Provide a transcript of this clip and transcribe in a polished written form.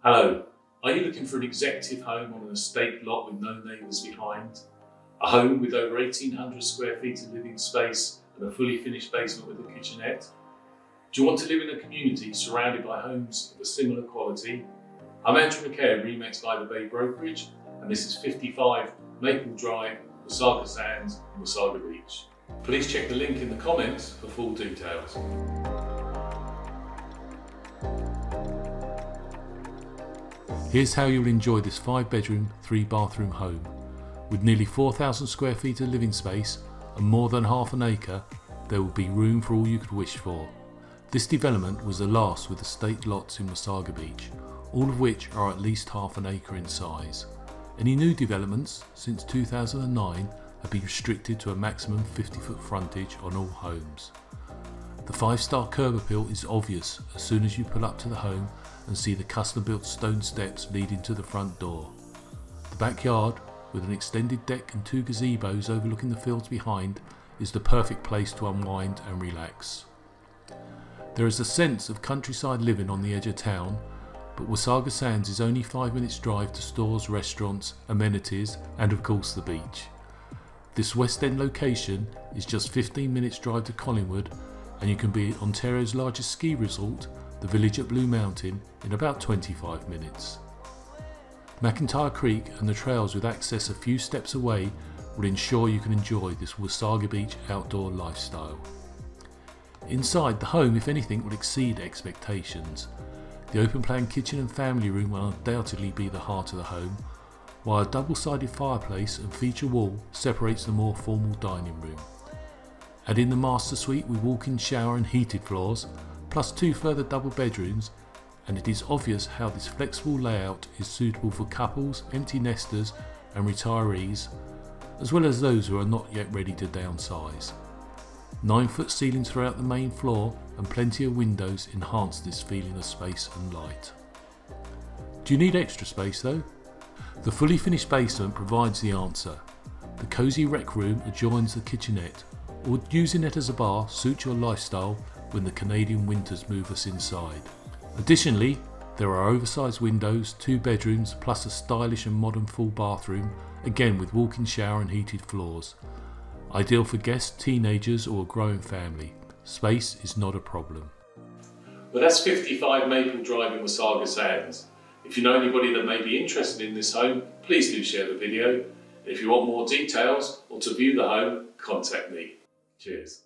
Hello, are you looking for an executive home on an estate lot with no neighbours behind? A home with over 1,800 square feet of living space and a fully finished basement with a kitchenette? Do you want to live in a community surrounded by homes of a similar quality? I'm Andrew McCare, Remax by the Bay Brokerage, and this is 55 Maple Drive, Wasaga Sands, and Wasaga Beach. Please check the link in the comments for full details. Here's how you'll enjoy this 5-bedroom, 3-bathroom home. With nearly 4,000 square feet of living space and more than half an acre, there will be room for all you could wish for. This development was the last with estate lots in Wasaga Beach, all of which are at least half an acre in size. Any new developments since 2009 have been restricted to a maximum 50-foot frontage on all homes. The 5-star curb appeal is obvious as soon as you pull up to the home and see the custom-built stone steps leading to the front door. The backyard, with an extended deck and 2 gazebos overlooking the fields behind, is the perfect place to unwind and relax. There is a sense of countryside living on the edge of town, but Wasaga Sands is only 5 minutes drive to stores, restaurants, amenities and of course the beach. This West End location is just 15 minutes drive to Collingwood, and you can be at Ontario's largest ski resort, the village at Blue Mountain, in about 25 minutes. McIntyre Creek and the trails with access a few steps away will ensure you can enjoy this Wasaga Beach outdoor lifestyle. Inside, the home, if anything, will exceed expectations. The open plan kitchen and family room will undoubtedly be the heart of the home, while a double-sided fireplace and feature wall separates the more formal dining room. Add in the master suite with walk-in shower and heated floors, plus 2 further double bedrooms, and it is obvious how this flexible layout is suitable for couples, empty nesters and retirees, as well as those who are not yet ready to downsize. 9-foot ceilings throughout the main floor and plenty of windows enhance this feeling of space and light. Do you need extra space though? The fully finished basement provides the answer. The cosy rec room adjoins the kitchenette, or using it as a bar suits your lifestyle when the Canadian winters move us inside. Additionally, there are oversized windows, 2 bedrooms, plus a stylish and modern full bathroom, again with walk-in shower and heated floors. Ideal for guests, teenagers or a growing family. Space is not a problem. Well, that's 55 Maple Drive in Wasaga Sands. If you know anybody that may be interested in this home, please do share the video. If you want more details or to view the home, contact me. Cheers.